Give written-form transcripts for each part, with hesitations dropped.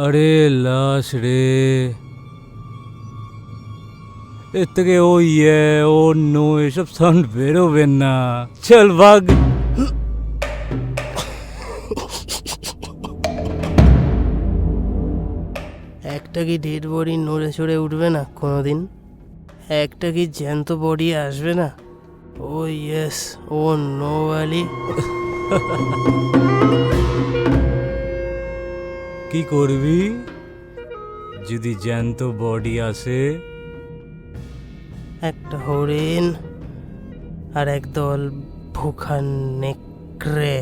আরে লাশ রে, এর থেকে ও ইয়ে ও নো এসব সাউন্ড বেরোবে না। চল ভাগ। একটা কি ডেড বডি নড়ে চড়ে উঠবে না কোনোদিন? একটা কি জ্যান্ত বডি আসবে না? ও ইয়েস, ও নো আলি। কি করবি যদি জ্যান্ত বডি আসে? একটা হরিণ আর একদল ভুখা নেকড়ে।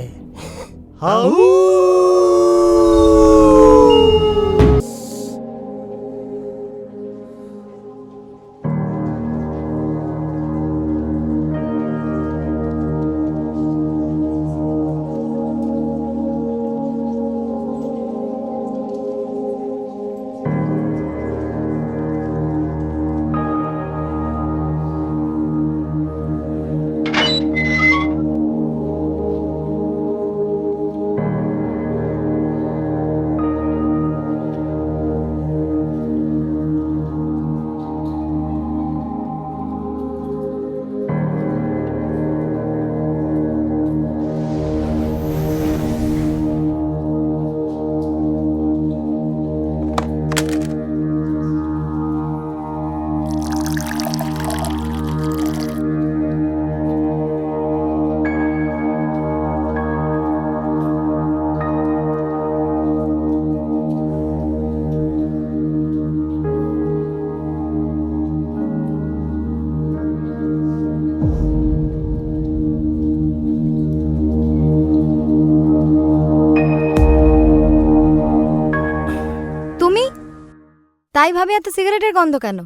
তাই ভাবে এত সিগারেটের গন্ধ কেন?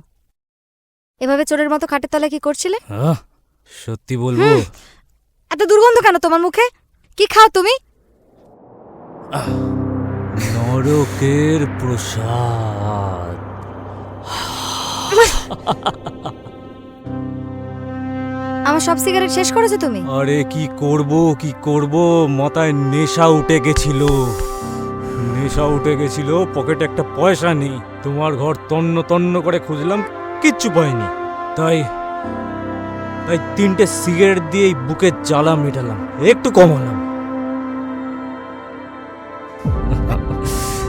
এভাবে চোরের মতো খাটের তলায় কি করছিলে? সত্যি বলবো, এত দুর্গন্ধ কেন তোমার মুখে? কি খাও তুমি? নরকের প্রসাদ। আমার সব সিগারেট শেষ করেছো তুমি? আরে কি করব, মাথায় নেশা উঠে গেছিল। পকেটে একটা পয়সা নেই। তোমার ঘর তন্ন তন্ন করে খুঁজলাম, কিচ্ছু পাইনি। তাই 3টে সিগারেট দিয়ে বুকের জ্বালা মেটালাম, একটু কমালাম।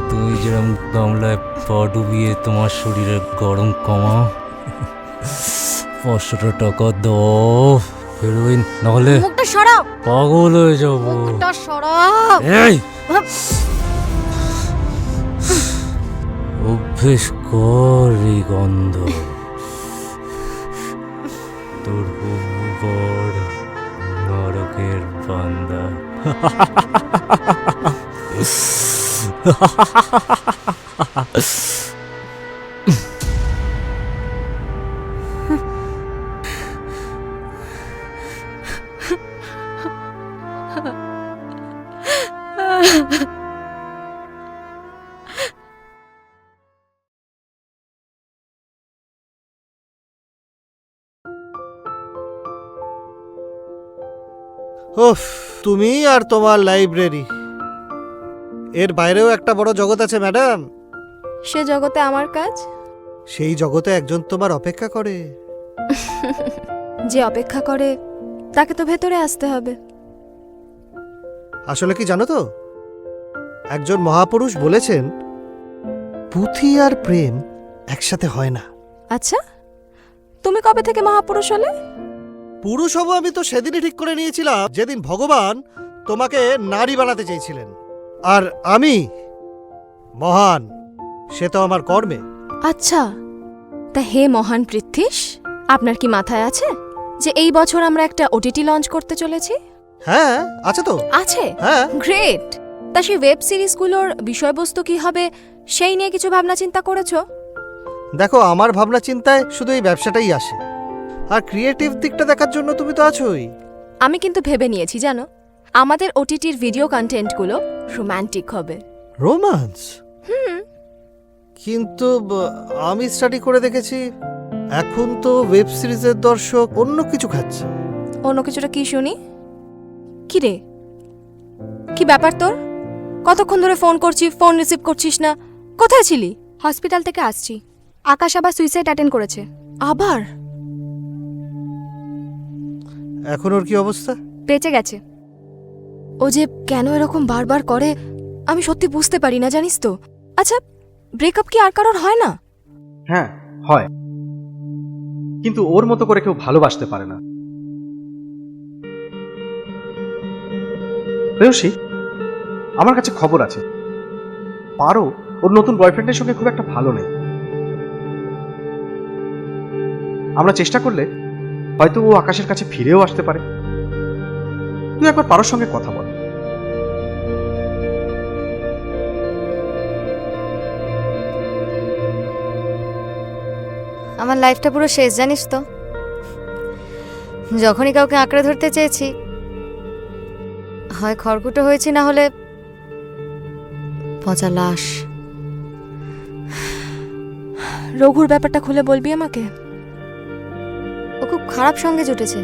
তুমি যেরকম গামলায় পা ডুবিয়ে তোমার শরীরের গরম কমাও, 500 টাকা দাও হেরোইন, নাহলে মুখটা সরাও, পাগল হয়ে যাবো। মুখটা সরাও। এই অভ্যেস কর এই গন্ধ। তোর বড় নরকের বান্দা। ওফ, তুমি আর তোমার লাইব্রেরি। এর বাইরেও একটা বড় জগৎ আছে ম্যাডাম। সে জগতে আমার কাজ? সেই জগতে একজন তোমার অপেক্ষা করে। যে অপেক্ষা করে তাকে তো ভেতরে আসতে হবে। আসলে কি জানো তো, একজন মহাপুরুষ বলেছেন পুঁথি আর প্রেম একসাথে হয় না। আচ্ছা, তুমি কবে থেকে মহাপুরুষ হলে? পুরুষ হব আমি তো সেদিনই ঠিক করে নিয়েছিলাম যেদিন ভগবান তোমাকে নারী বানাতে চেয়েছিলেন। আর আমি মহান, সে তো আমার কর্মে। আচ্ছা, তা হে মহান পৃথ্বীশ, আপনার কি মাথায় আছে যে এই বছর আমরা একটা ওটিটি লঞ্চ করতে চলেছি? হ্যাঁ আছে তো। আছে? হ্যাঁ। গ্রেট। তা সেই ওয়েব সিরিজগুলোর বিষয়বস্তু কি হবে সেই নিয়ে কিছু ভাবনা চিন্তা করেছো? দেখো, আমার ভাবনা চিন্তায় শুধু এই ব্যবসাটাই আসে, আর ক্রিয়েটিভ দিকটা দেখার জন্য তুমি তো আছোই। আমি কিন্তু ভেবে নিয়েছি জানো, আমাদের ওটিটির ভিডিও কন্টেন্টগুলো রোমান্টিক হবে। রোম্যান্স? কিন্তু আমি স্টাডি করে দেখেছি এখন তো ওয়েব সিরিজের দর্শক অন্য কিছু খাচ্ছে। অন্য কিছুটা কি শুনি? কি রে, কি ব্যাপার তোর? কতক্ষণ ধরে ফোন করছি, ফোন রিসিভ করছিস না। কোথায় ছিলি? হসপিটাল থেকে আসছি। আকাশ আবার সুইসাইড অ্যাটেন্ড করেছে। আবার? এখন ওর কি অবস্থা? বেঁচে গেছে। ও যে কেন এরকম বারবার করে আমি সত্যি বুঝতে পারি না, জানিস তো। আচ্ছা, ব্রেকআপ কি আর কারোর হয় না? হ্যাঁ হয়, কিন্তু ওর মতো করে কেউ ভালোবাসতে পারে না। প্রেয়সী, আমার কাছে খবর আছে, পারো ওর নতুন বয়ফ্রেন্ডের সঙ্গে খুব একটা ভালো নেই। আমরা চেষ্টা করলে হয়তো ও আকাশের কাছে ফিরেও আসতে পারে। তুই একবার পারোর সঙ্গে কথা বল। আমার লাইফটা পুরো শেষ, জানিস তো। যখনই কাউকে আঁকড়ে ধরতে চেয়েছি, হয় খড়কুটো হয়েছি, না হলে পচা লাশ। রঘুর ব্যাপারটা খুলে বলবি আমাকে? ও খুব খারাপ সঙ্গে জুটেছে,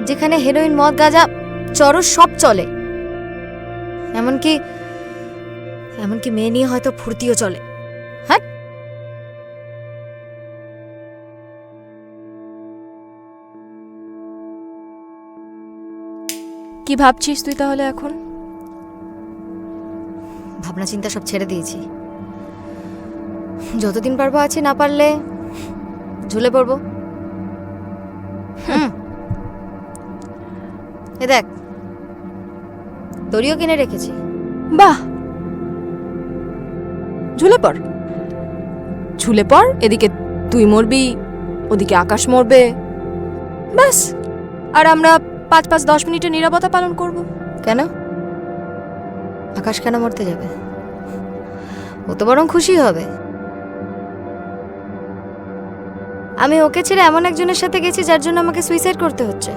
যেখানে হেরোইন, মদ, গাঁজা, চরস সব চলে। এমনকি মেয়ে নিয়ে হয়তো ফুর্তিও চলে। হ্যাঁ, কি ভাবছিস তুই তাহলে এখন? ভাবনা চিন্তা সব ছেড়ে দিয়েছি। যতদিন পারবো আছি, না পারলে ঝুলে পড়বো। এ দেখ, দড়িও কিনে রেখেছি। বাহ, ঝুলে পড়। ঝুলে পড়, এদিকে তুই মরবি, ওদিকে আকাশ মরবে, ব্যাস। আর আমরা 5-10 মিনিটের নীরবতা পালন করব। কেন? আকাশ কেন মরতে যাবে? ও তো বরং খুশি হবে। আমি ওকে ছেড়ে এমন একজনের সাথে গেছি যার জন্য আমাকে সুইসাইড করতে হচ্ছে।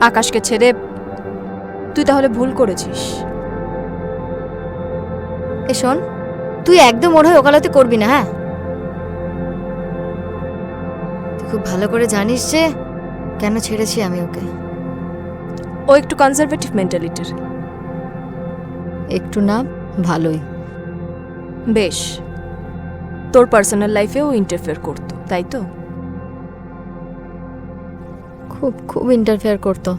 আকাশকে ছেড়ে তুই তাহলে ভুল করেছিস। এ শোন, তুই একদম ওর হয়ে ওকালতি করবি না, হ্যাঁ? তুই খুব ভালো করে জানিস যে কেন ছেড়েছি আমি ওকে। ও একটু কনজারভেটিভ মেন্টালিটির। একটু না, ভালোই। বেশ, তোর পার্সোনাল লাইফেও ইন্টারফেয়ার করতো, তাই তো? খুব খুব ইন্টারফেয়ার করতো।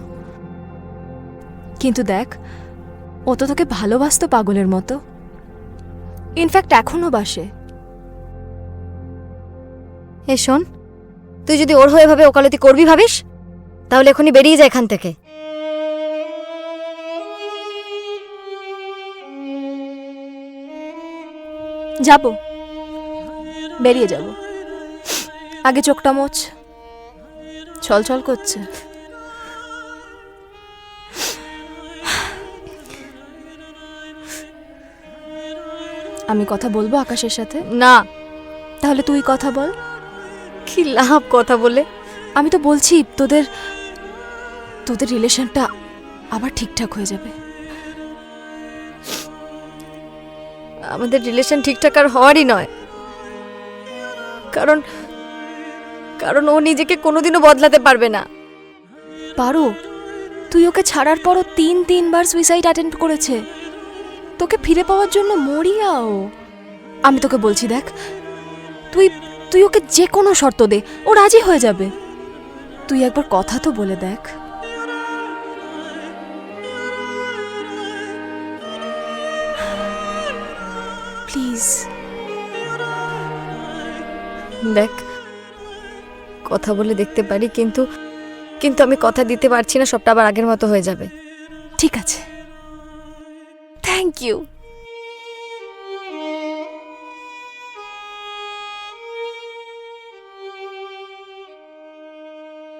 কিন্তু দেখ, ও তো তোকে ভালোবাসতো পাগলের মতো। ইনফ্যাক্ট এখনো বাসে। এ শোন, তুই যদি ওর হয়ে ভাবে ওকালতি করবি ভাবিস, তাহলে এখনই বেরিয়ে যা এখান থেকে। যাব, বেরিয়ে যাব। আগে চোখটা মোছ, ছলছল করছে। আমি কথা বলবো আকাশের সাথে? না। তাহলে তুই কথা বল। কি লাভ কথা বলে? আমি তো বলছি তোদের রিলেশনটা আবার ঠিকঠাক হয়ে যাবে। আমাদের রিলেশন ঠিকঠাক আর হওয়ারই নয়, কারণ ও নিজেকে কোনোদিনও বদলাতে পারবে না। পারো, তুই ওকে ছাড়ার পরও 3 বার সুইসাইড অ্যাটেম্প্ট করেছে। তোকে ফিরে পাওয়ার জন্য মরিয়াও। আমি তোকে বলছি, দেখ, তুই ওকে যে কোনো শর্ত দে, ও রাজি হয়ে যাবে। তুই একবার কথা তো বলে দেখ। প্লিজ। দেখ, কথা বলে দেখতে পারি, কিন্তু আমি কথা দিতে পারছি না সবটা আবার আগের মতো হয়ে যাবে। ঠিক আছে, থ্যাংক ইউ।